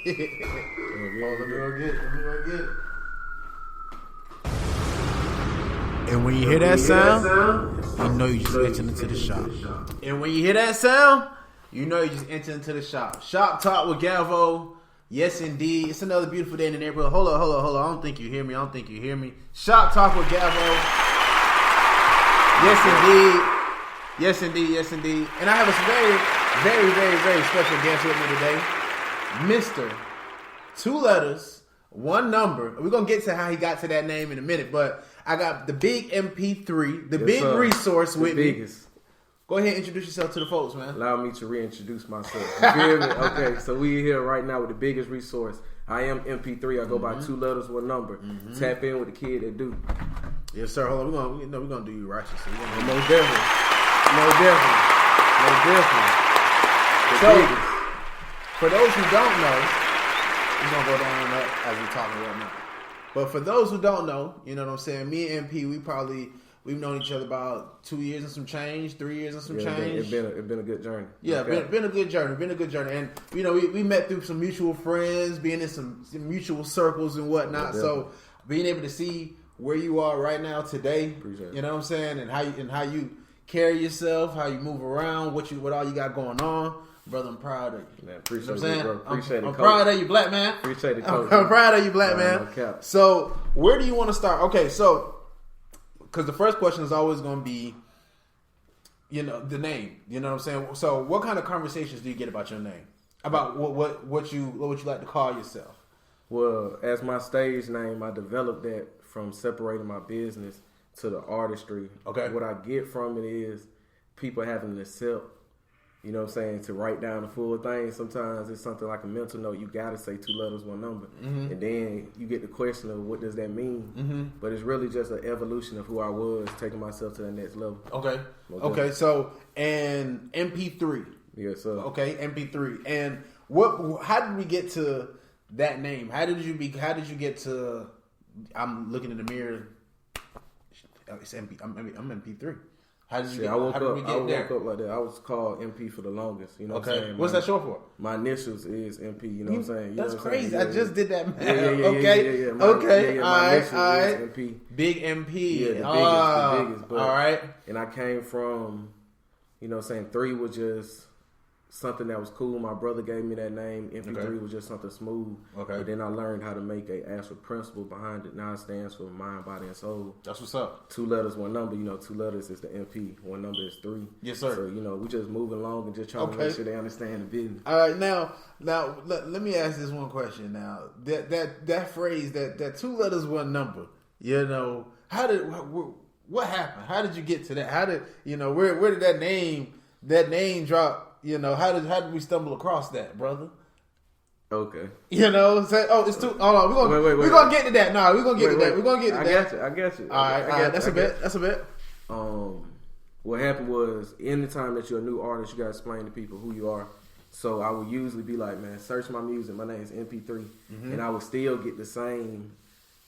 Let me go get it. And when you hear that sound, you know you just entered into the shop. And when you hear that sound, you know you just entered into the shop. Shop Talk with Galvo. Yes, indeed. It's another beautiful day in the neighborhood. Hold on. I don't think you hear me. Shop Talk with Galvo. Yes, indeed. And I have a very special guest with me today. Mr. 2 letters, 1 number. We're going to get to how he got to that name in a minute, but I got the big MP3, the big resource with me. Go ahead and introduce yourself to the folks, man. Allow me to reintroduce myself. You feel me? Okay, so we here right now with the biggest resource. I am MP3. I go by 2 letters, 1 number. Tap in with the kid that do. Yes, sir. Hold on. We're going to do you righteously. Most definitely. So, for those who don't know, we're going to go down and up as we talk right now. But for those who don't know, you know what I'm saying? Me and MP, we've known each other about 2 years and some change, 3 years and some change. It's been a good journey. Yeah, okay. been a good journey. And you know, we met through some mutual friends, being in some mutual circles and whatnot. Yeah, so being able to see where you are right now today, you know what I'm saying, and how you carry yourself, how you move around, what all you got going on. Brother, I'm proud of you. Man, appreciate you know what I'm bro. Appreciate I'm proud of you, black man. Appreciate it, coach. I'm proud of you, black man. So, where do you want to start? Okay, so, because the first question is always going to be, you know, the name. You know what I'm saying? So, what kind of conversations do you get about your name? About what you like to call yourself? Well, as my stage name, I developed that from separating my business to the artistry. Okay. What I get from it is people having to accept. You know what I'm saying? To write down the full thing, sometimes it's something like a mental note. You got to say 2 letters, 1 number. And then you get the question of what does that mean? But it's really just an evolution of who I was, taking myself to the next level. Okay. So, and MP3. Yes, sir. Okay, MP3. And how did we get to that name? How did you get to, I'm looking in the mirror, it's MP, I'm MP3. How did you get, I woke up like that. I was called MP for the longest. You know what I'm saying? What's that short for? My initials is MP. You know what I'm saying? That's crazy. Yeah, I just did that math. Yeah. Okay. My initials is MP. Big MP. Yeah, the biggest. But, all right. And I came from, you know what I'm saying, 3 was just something that was cool. My brother gave me that name. MP3 was just something smooth. Okay. But then I learned how to make an actual principle behind it. Now it stands for mind, body, and soul. That's what's up. 2 letters, 1 number. You know, 2 letters is the MP. 1 number is 3. Yes, sir. So, you know, we just moving along and just trying to make sure they understand the business. All right. Now let me ask this one question now. That phrase, that 2 letters, 1 number, you know, what happened? How did you get to that? How did, you know, where did that name drop? You know, how did we stumble across that, brother? Okay. You know, say, it's too. Hold on, we're gonna get to that. No, we're gonna get to that. We're gonna get to that. I got you. All right. That's a bit. What happened was, anytime that you're a new artist, you gotta explain to people who you are. So I would usually be like, man, search my music. My name is MP3, and I would still get the same,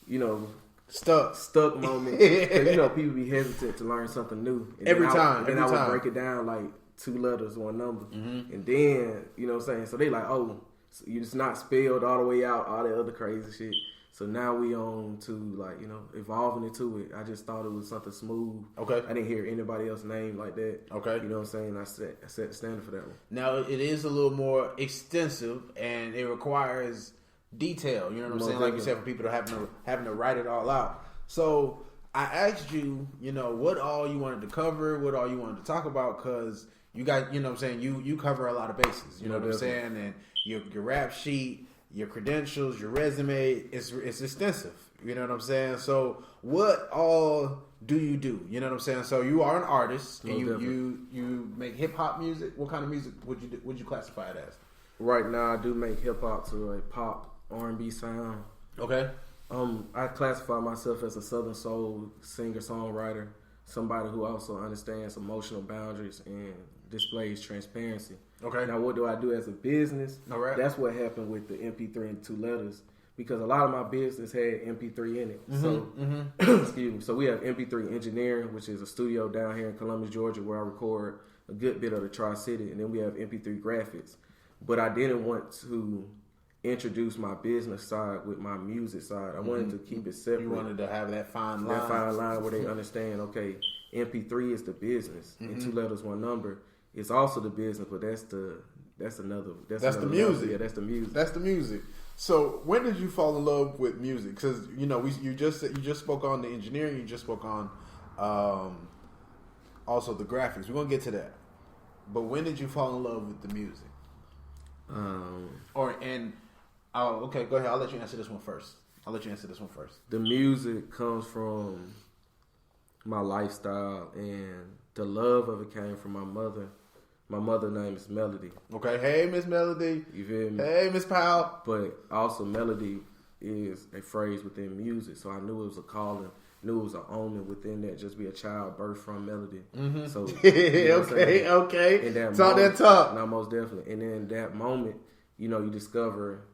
you know, stuck moment. Because, you know, people be hesitant to learn something new every time. I would break it down like 2 letters, 1 number. And then, you know what I'm saying? So they like, oh, so you just not spelled all the way out, all that other crazy shit. So now we on to, like, you know, evolving into it. I just thought it was something smooth. Okay. I didn't hear anybody else's name like that. Okay. You know what I'm saying? I set the standard for that one. Now, it is a little more extensive, and it requires detail. You know what I'm saying? Like you said, for people to having to write it all out. So I asked you, you know, what all you wanted to cover, what all you wanted to talk about, because you got, you know what I'm saying, you cover a lot of bases, you know what I'm saying, and your rap sheet, your credentials, your resume, it's extensive, you know what I'm saying. So what all do? You know what I'm saying. So you are an artist, and you make hip hop music. What kind of music would you classify it as? Right now, I do make hip hop to a pop R&B sound. Okay. I classify myself as a Southern soul singer songwriter, somebody who also understands emotional boundaries and displays transparency. Okay. Now, what do I do as a business? All right. That's what happened with the MP3 and 2 letters, because a lot of my business had MP3 in it. So, excuse me. So we have MP3 Engineering, which is a studio down here in Columbus, Georgia, where I record a good bit of the Tri-City, and then we have MP3 Graphics. But I didn't want to introduce my business side with my music side. I wanted to keep it separate. You wanted to have that fine line. That fine line where they understand, okay, MP3 is the business, and 2 letters, 1 number. It's also the business, but that's the music. Yeah, that's the music. That's the music. So when did you fall in love with music? Because you just spoke on the engineering. You just spoke on also the graphics. We're gonna get to that. But when did you fall in love with the music? Okay, go ahead. I'll let you answer this one first. The music comes from my lifestyle, and the love of it came from my mother. My mother's name is Melody. Okay, hey Miss Melody. You feel me? Hey Miss Powell. But also Melody is a phrase within music, so I knew it was a calling. Knew it was an omen within that, just be a child birthed from Melody. Mm-hmm. So okay. In that talk moment, that talk. No, most definitely. And in that moment, you discover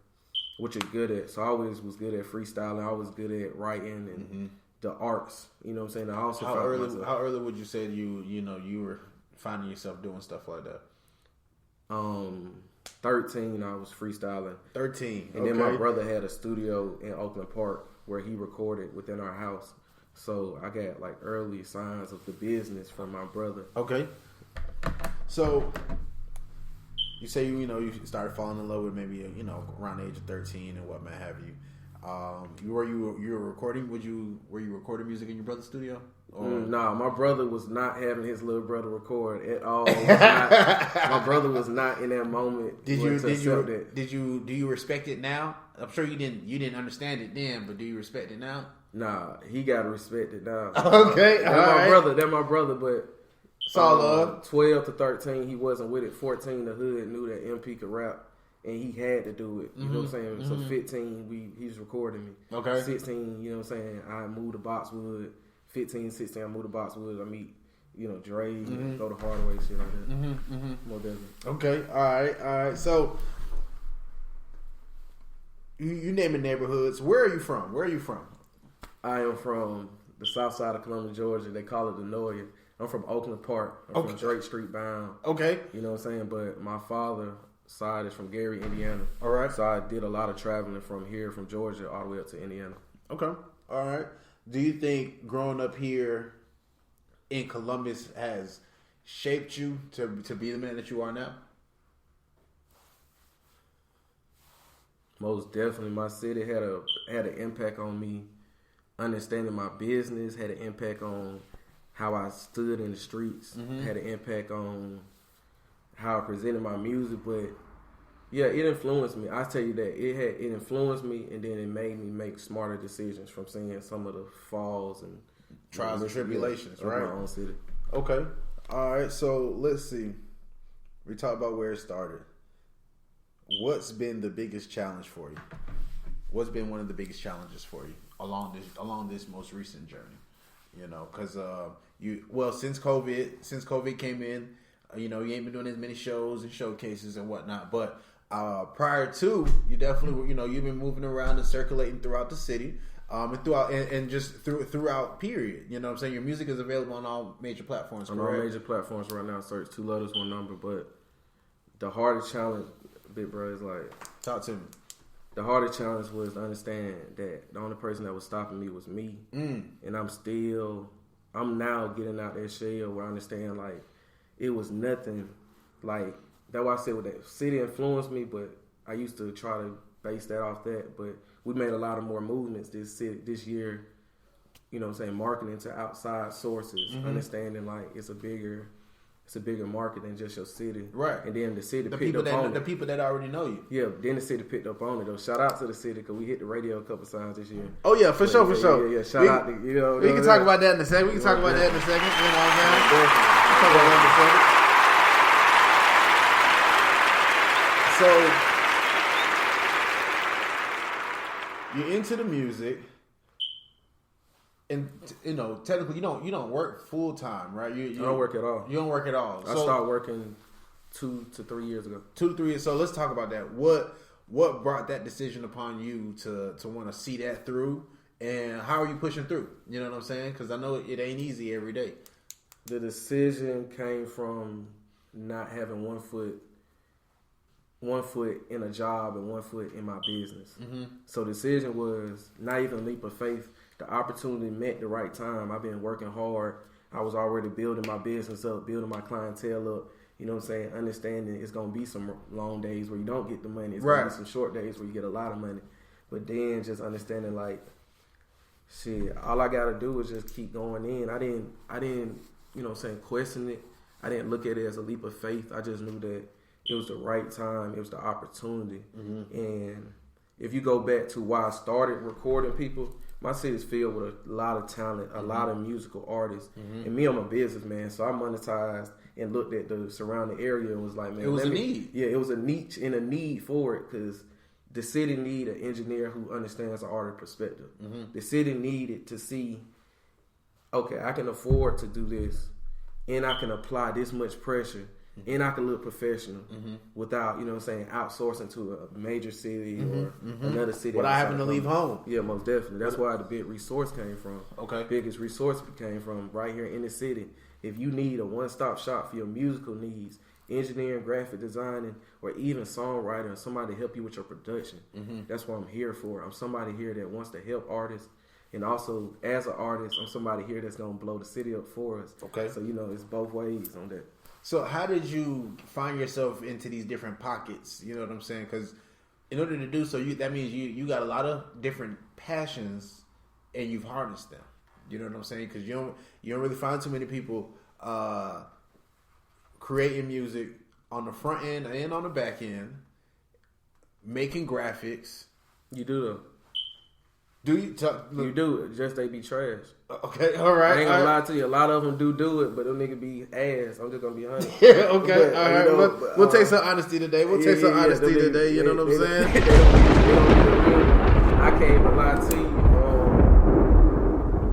what you're good at. So I always was good at freestyling. I was good at writing and the arts. You know what I'm saying? I also how early would you say you were finding yourself doing stuff like that? 13, I was freestyling. 13. And then my brother had a studio in Oakland Park where he recorded within our house. So I got like early signs of the business from my brother. Okay. So you say you started falling in love with maybe around the age of 13 and what may have you. You were recording? Were you recording music in your brother's studio? No, my brother was not having his little brother record at all. My brother was not in that moment. Do you respect it now? I'm sure you didn't understand it then, but do you respect it now? Nah, he gotta respect it now. Okay, that's my brother, but it's all love. 12 to 13, he wasn't with it. 14, the hood knew that MP could rap, and he had to do it. You know what I'm saying? So 15, he was recording me. Okay. 16, you know what I'm saying? I moved to Boxwood. 15, 16, I moved to Boxwood. I meet, Dre, go to Hardaway, shit like that. More definitely. Okay, all right. So you naming neighborhoods. Where are you from? I am from the south side of Columbia, Georgia. They call it the Noya. I'm from Oakland Park. I'm from Drake Street bound. Okay. You know what I'm saying? But my father's side is from Gary, Indiana. All right. So I did a lot of traveling from Georgia, all the way up to Indiana. Okay. All right. Do you think growing up here in Columbus has shaped you to be the man that you are now? Most definitely. My city had an impact on me. Understanding my business had an impact on how I stood in the streets. Had an impact on how I presented my music. But yeah, it influenced me. I tell you that it influenced me, and then it made me make smarter decisions from seeing some of the falls and trials and tribulations, right? My own city. Okay, all right. So let's see. We talked about where it started. What's been the biggest challenge for you? What's been one of the biggest challenges for you along this most recent journey? Because since COVID came in, you ain't been doing as many shows and showcases and whatnot. But prior to, you definitely you've been moving around and circulating throughout the city, and throughout period. You know what I'm saying? Your music is available on all major platforms. On all major platforms right now. Search 2 letters, 1 number. But the hardest challenge, big bro, is like, talk to me. The hardest challenge was to understand that the only person that was stopping me was me. And I'm now getting out that shell where I understand, like, it was nothing. Like, that's why I said with that city influenced me, but I used to try to base that off that. But we made a lot of more movements this year, you know what I'm saying, marketing to outside sources, understanding, like, it's a bigger market than just your city. Right. And then the city picked up on it. The people that already know you. Yeah, then the city picked up on it, though. Shout out to the city, because we hit the radio a couple times this year. Oh, yeah, for sure. Yeah, shout out to, we can talk about that in a second. You know what I'm saying? You know what I'm saying? Talk about that in a second. So, you're into the music. And technically, you don't work full time, right? You don't work at all. You don't work at all. I started working 2 to 3 years ago. 2 to 3 years. So let's talk about that. What brought that decision upon you to want to see that through, and how are you pushing through? You know what I'm saying? Because I know it ain't easy every day. The decision came from not having one foot one foot in a job and one foot in my business. So the decision was not even a leap of faith. The opportunity met the right time. I've been working hard. I was already building my business up, building my clientele up. You know what I'm saying? Understanding it's going to be some long days where you don't get the money. It's going to be some short days where you get a lot of money. But then just understanding like, shit, all I got to do is just keep going in. I didn't, you know what I'm saying, question it. I didn't look at it as a leap of faith. I just knew that it was the right time. It was the opportunity. And if you go back to why I started recording people, my city is filled with a lot of talent, a lot of musical artists. And me, I'm a businessman, so I monetized and looked at the surrounding area and was like, man, it was a need. Yeah, it was a niche and a need for it because the city need an engineer who understands the artist perspective. The city needed to see, okay, I can afford to do this, and I can apply this much pressure, and I can look professional without, you know what I'm saying, outsourcing to a major city or another city. Without having to leave home. Yeah, most definitely. That's why the big resource came from. Okay. Biggest resource came from right here in the city. If you need a one-stop shop for your musical needs, engineering, graphic designing, or even songwriting, or somebody to help you with your production, that's what I'm here for. I'm somebody here that wants to help artists. And also, as an artist, I'm somebody here that's going to blow the city up for us. Okay. So, you know, it's both ways on that. So how did you find yourself into these different pockets? You know what I'm saying? Because in order to do so, that means you got a lot of different passions and you've harnessed them. You know what I'm saying? Because you don't really find too many people creating music on the front end and on the back end, making graphics. You do though. Do you? You do it. Just they be trash. Okay, all right. I ain't gonna lie to you. A lot of them do it, but them niggas be ass. I'm just gonna be honest. Yeah, okay. But, all right. you know, we'll take some honesty today. We'll take some honesty today. You know what I'm saying? I can't even lie to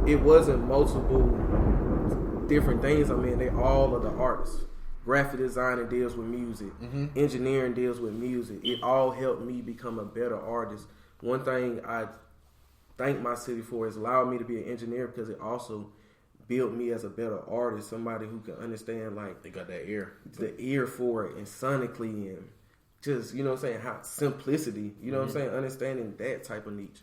you. It wasn't multiple different things. I mean, they all are the artists. Graphic designing deals with music. Engineering deals with music. It all helped me become a better artist. One thing I thank my city for is allowed me to be an engineer because it also built me as a better artist, somebody who can understand, like, they got that ear, the ear for it, and sonically, and just, you know what I'm saying, how simplicity, you know what I'm saying, understanding that type of niche.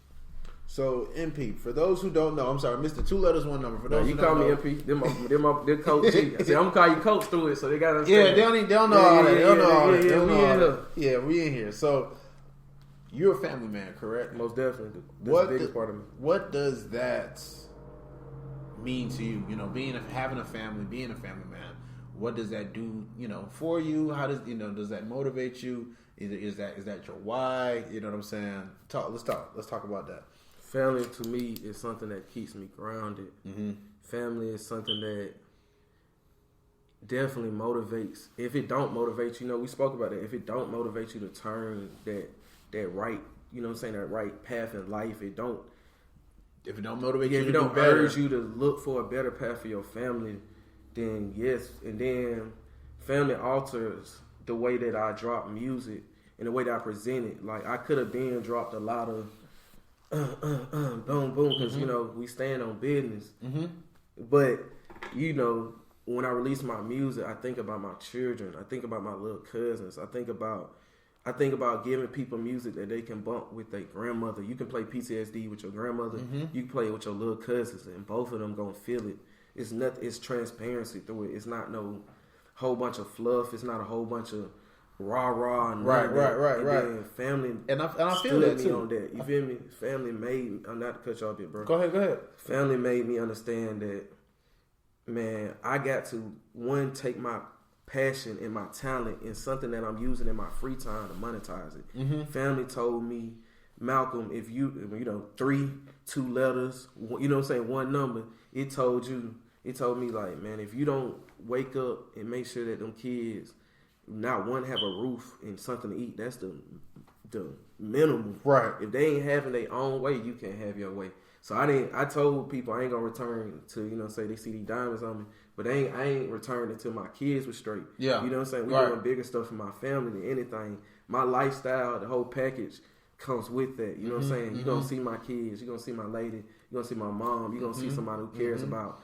So MP, for those who don't know, I'm sorry, Mr. 2 letters 1 number. For those you who call don't me know, MP. They're Coach G. I said, I'm gonna call you Coach through it, so they gotta understand. Yeah, they don't know all that. They don't know all that. Yeah, we in here. Yeah, we in here. So you're a family man, correct? Most definitely. That's the biggest part of me. What does that mean to you? You know, having a family, being a family man. What does that do? You know, for you? How does does that motivate you? Is that your why? You know what I'm saying? Let's talk about that. Family to me is something that keeps me grounded. Family is something that definitely motivates. If it don't motivate you, we spoke about it. If it don't motivate you to turn that right, you know what I'm saying, that right path in life, if it don't motivate you, if it don't urge you to look for a better path for your family, then yes. And then family alters the way that I drop music and the way that I present it. Like, I could have been dropped a lot of boom, boom, because, we stand on business. But, when I release my music, I think about my children. I think about my little cousins. I think about giving people music that they can bump with their grandmother. You can play PTSD with your grandmother. You can play it with your little cousins, and both of them gonna feel it. It's nothing. It's transparency through it. It's not no whole bunch of fluff. It's not a whole bunch of rah. And right. Then family, and I feel that too. On that. You feel me? Family made. I'm not to cut y'all a bit, bro. Go ahead. Family made me understand that, man, I got to take my passion and my talent in something that I'm using in my free time to monetize it. Family told me, Malcolm, if you 3, 2 letters, you know what I'm saying, one number, it told me, like, man, if you don't wake up and make sure that them kids not one have a roof and something to eat, that's the minimum. Right. If they ain't having their own way, you can't have your way. So I told people I ain't gonna return to, say they see these diamonds on me, but I ain't returning until my kids were straight. Yeah. You know what I'm saying? We doing bigger stuff for my family than anything. My lifestyle, the whole package comes with that. You know what I'm saying? You're gonna see my kids, you're gonna see my lady, you're gonna see my mom, you're gonna see somebody who cares about